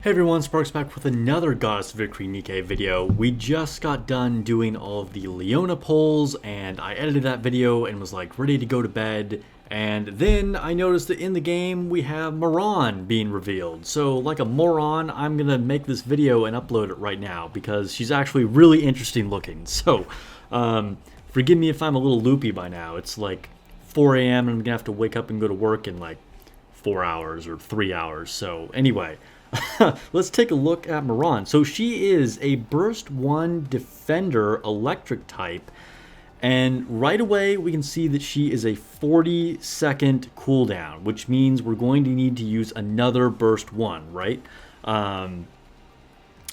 Hey everyone, Sparks back with another Goddess Victory Nikke video. We just got done doing all of the Leona polls and I edited that video and was like ready to go to bed. And then I noticed that in the game we have Moran being revealed. So like a moron, I'm gonna make this video and upload it right now because she's actually really interesting looking. So forgive me if I'm a little loopy by now. It's like 4 a.m. and I'm gonna have to wake up and go to work in like 4 hours or 3 hours. So anyway. Let's take a look at Moran. So she is a burst 1 defender electric type, and right away we can see that she is a 40-second cooldown, which means we're going to need to use another burst 1, right?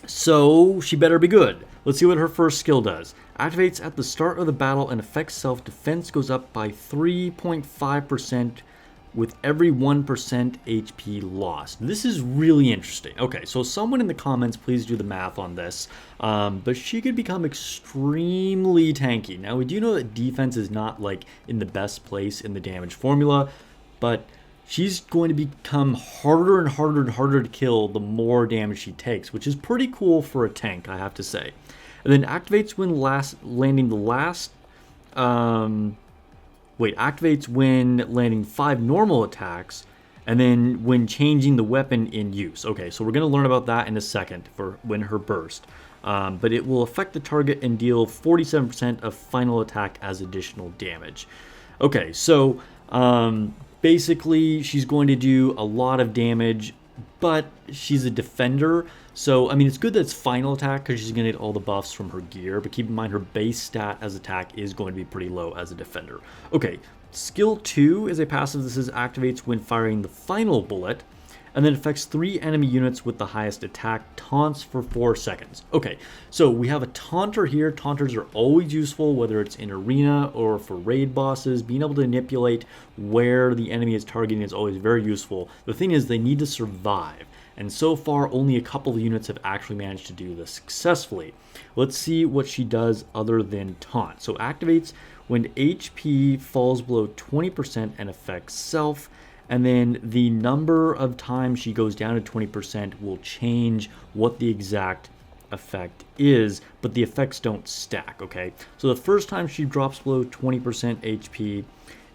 So she better be good. Let's see what her first skill does. Activates at the start of the battle and affects self-defense goes up by 3.5% with every 1% HP lost. This is really interesting. Okay, so someone in the comments, please do the math on this. But she could become extremely tanky. Now, we do know that defense is not like in the best place in the damage formula, but she's going to become harder and harder and harder to kill the more damage she takes, which is pretty cool for a tank, I have to say. And then activates when activates when landing 5 normal attacks, and then when changing the weapon in use. Okay, so we're going to learn about that in a second for when her burst. But it will affect the target and deal 47% of final attack as additional damage. Okay, so basically she's going to do a lot of damage, but she's a defender. So, I mean, it's good that it's final attack because she's going to get all the buffs from her gear, but keep in mind her base stat as attack is going to be pretty low as a defender. Okay, skill 2 is a passive. This is activates when firing the final bullet, and then affects 3 enemy units with the highest attack, taunts for 4 seconds. Okay, so we have a taunter here. Taunters are always useful, whether it's in arena or for raid bosses. Being able to manipulate where the enemy is targeting is always very useful. The thing is, they need to survive. And so far, only a couple of units have actually managed to do this successfully. Let's see what she does other than taunt. So activates when HP falls below 20% and affects self. And then the number of times she goes down to 20% will change what the exact effect is, but the effects don't stack, okay? So the first time she drops below 20% HP,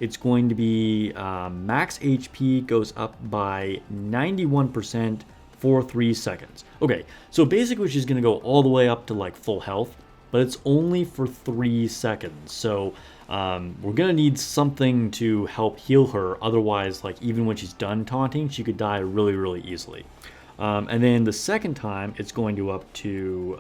it's going to be max HP goes up by 91% for 3 seconds. Okay, so basically she's going to go all the way up to like full health, but it's only for 3 seconds. So we're going to need something to help heal her. Otherwise, like even when she's done taunting, she could die really, really easily. And then the second time, it's going to up to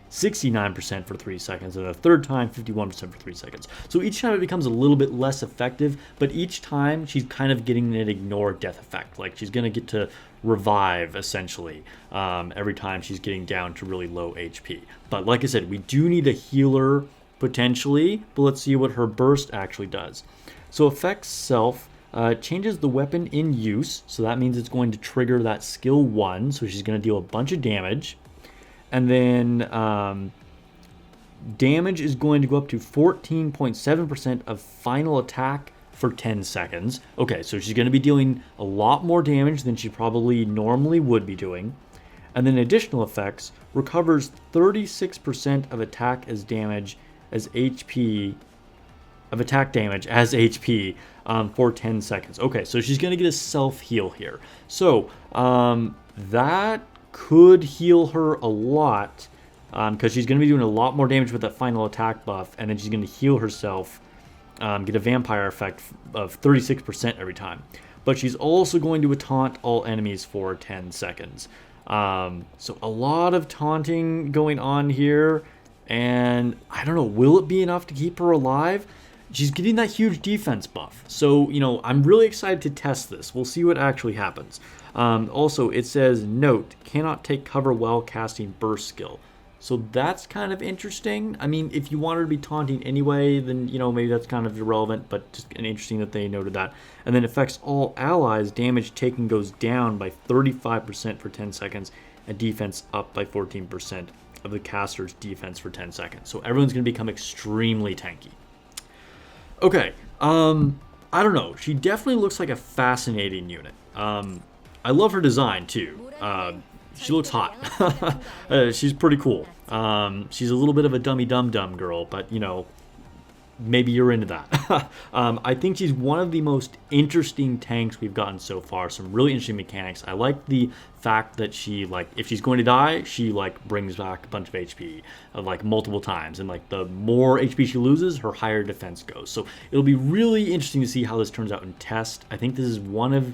69% for 3 seconds, and the third time 51% for 3 seconds. So each time it becomes a little bit less effective, but each time she's kind of getting an ignore death effect. Like she's going to get to revive essentially every time she's getting down to really low HP. But like I said, we do need a healer potentially, but let's see what her burst actually does. So affects self, changes the weapon in use, so that means it's going to trigger that skill 1, so she's going to deal a bunch of damage. And then damage is going to go up to 14.7% of final attack for 10 seconds. Okay, so she's going to be dealing a lot more damage than she probably normally would be doing. And then additional effects, recovers 36% of attack as damage as HP, of attack damage as HP for 10 seconds. Okay, so she's going to get a self-heal here. So that could heal her a lot because she's going to be doing a lot more damage with that final attack buff, and then she's going to heal herself, get a vampire effect of 36% every time. But she's also going to taunt all enemies for 10 seconds. So a lot of taunting going on here, and I don't know, will it be enough to keep her alive? She's getting that huge defense buff. So, you know, I'm really excited to test this. We'll see what actually happens. Also, it says, note, cannot take cover while casting burst skill. So that's kind of interesting. I mean, if you want her to be taunting anyway, then, you know, maybe that's kind of irrelevant, but just interesting that they noted that. And then affects all allies. Damage taken goes down by 35% for 10 seconds, and defense up by 14% of the caster's defense for 10 seconds. So everyone's going to become extremely tanky. Okay, I don't know. She definitely looks like a fascinating unit. I love her design too. she looks hot. She's pretty cool. She's a little bit of a dummy dum-dum girl, but you know, maybe you're into that. I think she's one of the most interesting tanks we've gotten so far. Some really interesting mechanics. I like the fact that she, like, if she's going to die, she like brings back a bunch of HP like multiple times, and like the more HP she loses, her higher defense goes. So it'll be really interesting to see how this turns out in test. I think this is one of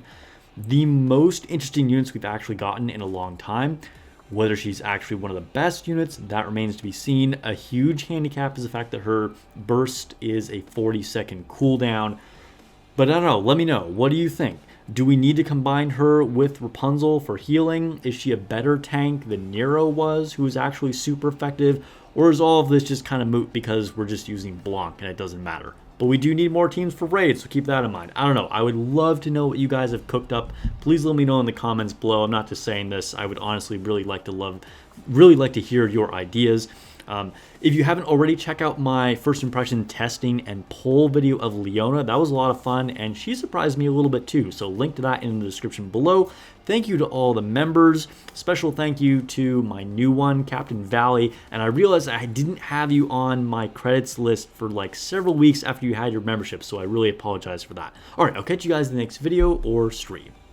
the most interesting units we've actually gotten in a long time. Whether she's actually one of the best units, that remains to be seen. A huge handicap is the fact that her burst is a 40-second cooldown. But I don't know, let me know. What do you think? Do we need to combine her with Rapunzel for healing? Is she a better tank than Nero was, who was actually super effective? Or is all of this just kind of moot because we're just using Blanc and it doesn't matter? But we do need more teams for raids, so keep that in mind. I don't know. I would love to know what you guys have cooked up. Please let me know in the comments below. I'm not just saying this. I would honestly really like to hear your ideas. If you haven't already, check out my first impression testing and poll video of Leona. That was a lot of fun, and she surprised me a little bit too. So link to that in the description below. Thank you to all the members. Special thank you to my new one, Captain Valley. And I realized I didn't have you on my credits list for like several weeks after you had your membership, so I really apologize for that. All right, I'll catch you guys in the next video or stream.